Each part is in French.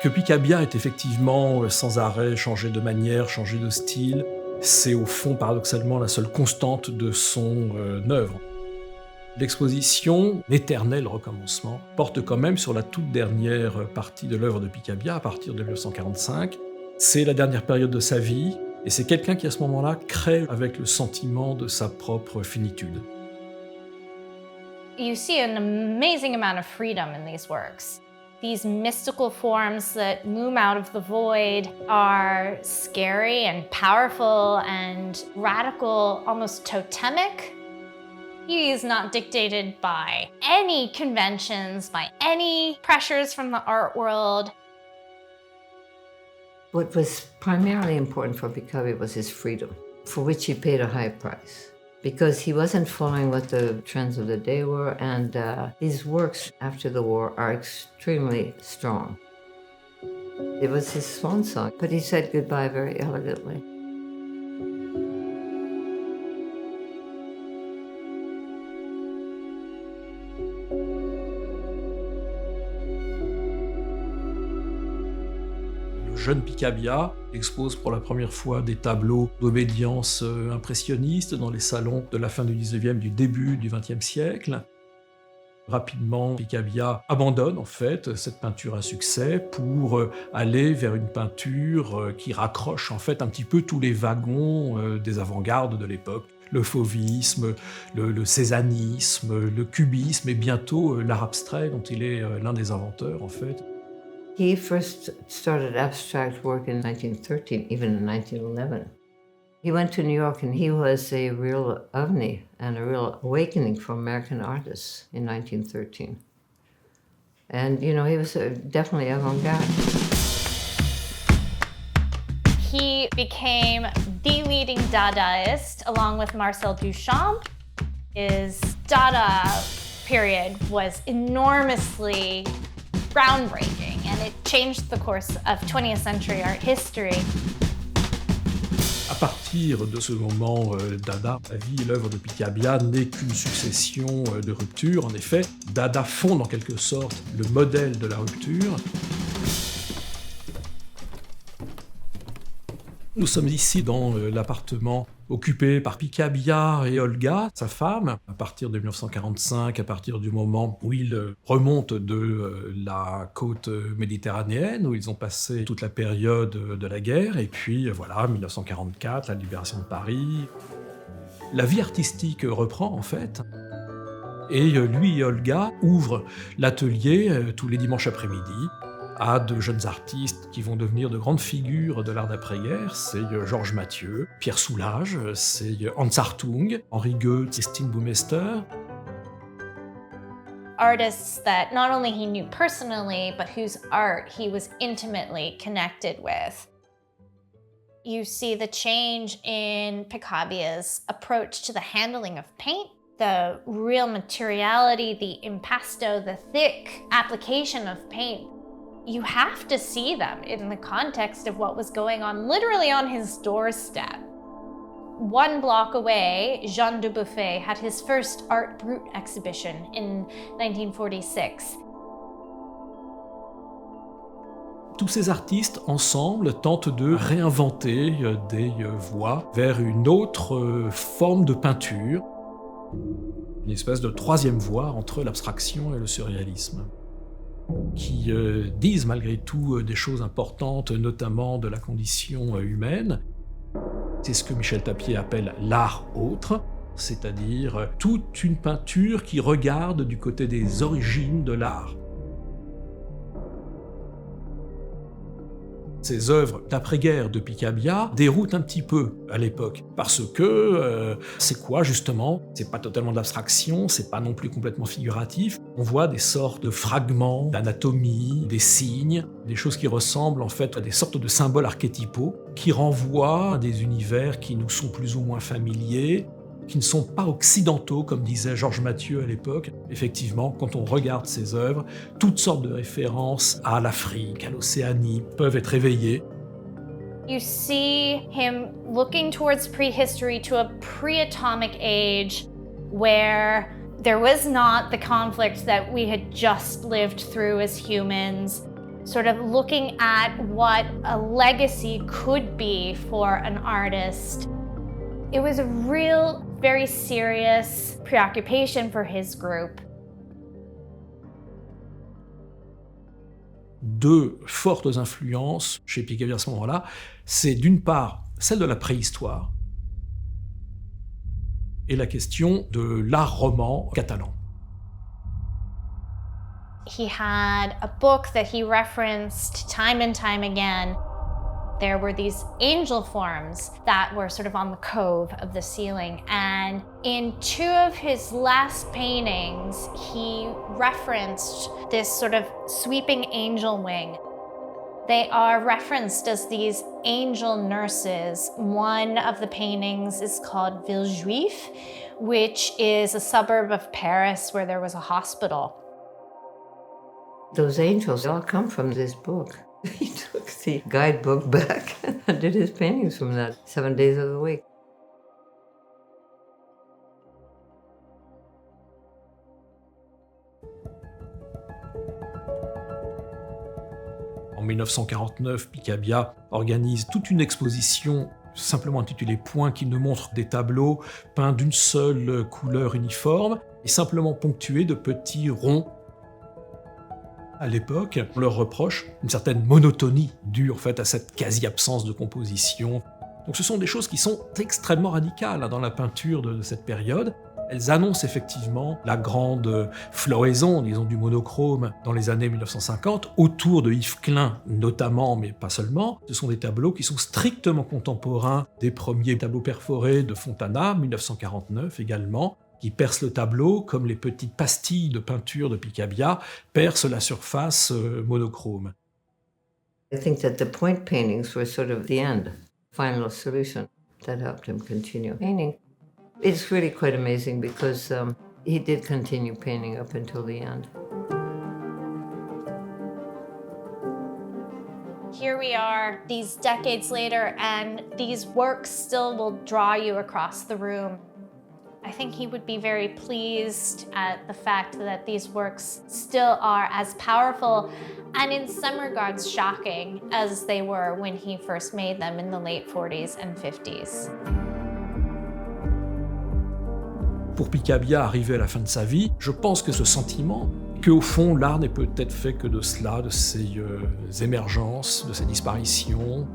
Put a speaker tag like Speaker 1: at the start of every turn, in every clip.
Speaker 1: Que Picabia est effectivement sans arrêt changé de manière, changé de style, c'est au fond paradoxalement la seule constante de son œuvre. L'exposition, l'éternel recommencement, porte quand même sur la toute dernière partie de l'œuvre de Picabia, à partir de 1945. C'est la dernière période de sa vie, et c'est quelqu'un qui à ce moment-là crée avec le sentiment de sa propre finitude.
Speaker 2: You see an amazing amount of freedom in these works. These mystical forms that loom out of the void are scary and powerful and radical, almost totemic. He is not dictated by any conventions, by any pressures from the art world.
Speaker 3: What was primarily important for Picabia was his freedom, for which he paid a high price, because he wasn't following what the trends of the day were, and his works after the war are extremely strong. It was his swan song, but he said goodbye very elegantly.
Speaker 1: Jeune Picabia expose pour la première fois des tableaux d'obédience impressionnistes dans les salons de la fin du 19e, du début du 20e siècle. Rapidement, Picabia abandonne en fait cette peinture à succès pour aller vers une peinture qui raccroche en fait un petit peu tous les wagons des avant-gardes de l'époque. Le fauvisme, le césanisme, le cubisme et bientôt l'art abstrait dont il est l'un des inventeurs en fait.
Speaker 3: He first started abstract work in 1913, even in 1911. He went to New York and he was a real ovni and a real awakening for American artists in 1913. And, you know, he was definitely avant-garde.
Speaker 2: He became the leading Dadaist along with Marcel Duchamp. His Dada period was enormously groundbreaking, and it changed the course of 20th century art history.
Speaker 1: À partir de ce moment Dada, la vie et l'œuvre de Picabia n'est qu'une succession de ruptures. En effet, Dada fonde en quelque sorte le modèle de la rupture. Nous sommes ici dans l'appartement occupé par Picabia et Olga, sa femme, à partir de 1945, à partir du moment où ils remontent de la côte méditerranéenne, où ils ont passé toute la période de la guerre, et puis voilà, 1944, la libération de Paris. La vie artistique reprend en fait, et lui et Olga ouvrent l'atelier tous les dimanches après-midi, à de jeunes artistes qui vont devenir de grandes figures de l'art d'après-guerre. C'est Georges Mathieu, Pierre Soulages, c'est Hans Hartung, Henri Goethe, Christine Boumester.
Speaker 2: Artists that not only he knew personally, but whose art he was intimately connected with. You see the change in Picabia's approach to the handling of paint, the real materiality, the impasto, the thick application of paint. You have to see them in the context of what was going on literally on his doorstep. One block away, Jean Dubuffet had his first Art Brut exhibition in 1946.
Speaker 1: Tous ces artistes, ensemble, tentent de réinventer des voies vers une autre forme de peinture, une espèce de troisième voie entre l'abstraction et le surréalisme, qui disent malgré tout des choses importantes, notamment de la condition humaine. C'est ce que Michel Tapier appelle l'art autre, c'est-à-dire toute une peinture qui regarde du côté des origines de l'art. Ces œuvres d'après-guerre de Picabia déroutent un petit peu à l'époque, parce que c'est quoi justement? C'est pas totalement de l'abstraction, c'est pas non plus complètement figuratif. On voit des sortes de fragments d'anatomie, des signes, des choses qui ressemblent en fait à des sortes de symboles archétypaux, qui renvoient à des univers qui nous sont plus ou moins familiers, qui ne sont pas occidentaux, comme disait Georges Mathieu à l'époque. Effectivement, quand on regarde ces œuvres, toutes sortes de références à l'Afrique, à l'Océanie peuvent être éveillées.
Speaker 2: You see him looking towards prehistory to a pre-atomic age where there was not the conflict that we had just lived through as humans. sort of looking at what a legacy could be for an artist. It was a real, very serious preoccupation for his group.
Speaker 1: Deux fortes influences chez Picabia à ce moment-là, c'est d'une part celle de la préhistoire et la question de l'art roman catalan.
Speaker 2: He had a book that he referenced time and time again. There were these angel forms that were sort of on the cove of the ceiling. And in two of his last paintings, he referenced this sort of sweeping angel wing. They are referenced as these angel nurses. One of the paintings is called Villejuif, which is a suburb of Paris where there was a hospital.
Speaker 3: Those angels all come from this book. He took the guidebook back and did his paintings from that 7 days of the week.
Speaker 1: En 1949, Picabia organise toute une exposition simplement intitulée Point qui nous montre des tableaux peints d'une seule couleur uniforme et simplement ponctués de petits ronds. À l'époque, on leur reproche une certaine monotonie due en fait à cette quasi-absence de composition. Donc ce sont des choses qui sont extrêmement radicales dans la peinture de cette période. Elles annoncent effectivement la grande floraison, disons, du monochrome dans les années 1950, autour de Yves Klein notamment, mais pas seulement. Ce sont des tableaux qui sont strictement contemporains des premiers tableaux perforés de Fontana, 1949 également, qui percent le tableau comme les petites pastilles de peinture de Picabia percent la surface monochrome.
Speaker 3: I think that the point paintings were sort of the end, final solution that helped him continue painting. It's really quite amazing because he did continue painting up until the end.
Speaker 2: Here we are, these decades later, and these works still will draw you across the room. I think he would be very pleased at the fact that these works still are as powerful and in some regards shocking as they were when he first made them in the late 40s and 50s.
Speaker 1: Pour Picabia, arrivé à la fin de sa vie, je pense que ce sentiment qu'au fond, l'art n'est peut-être fait que de cela, de ses émergences, de ses disparitions,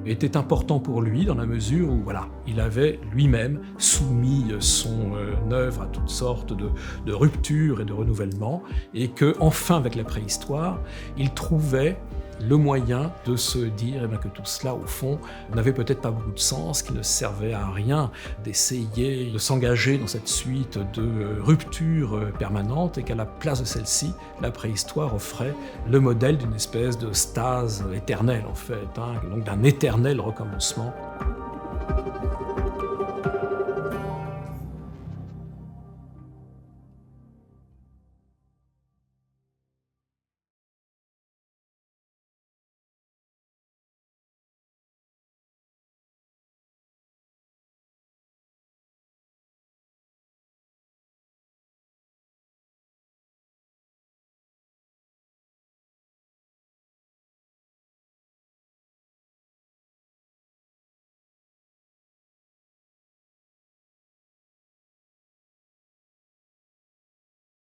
Speaker 1: était important pour lui dans la mesure où voilà, il avait lui-même soumis son œuvre à toutes sortes de ruptures et de renouvellements, et que enfin avec la préhistoire, il trouvait le moyen de se dire eh bien, que tout cela, au fond, n'avait peut-être pas beaucoup de sens, qu'il ne servait à rien d'essayer de s'engager dans cette suite de ruptures permanentes, et qu'à la place de celle-ci, la préhistoire offrait le modèle d'une espèce de stase éternelle, en fait, donc d'un éternel recommencement.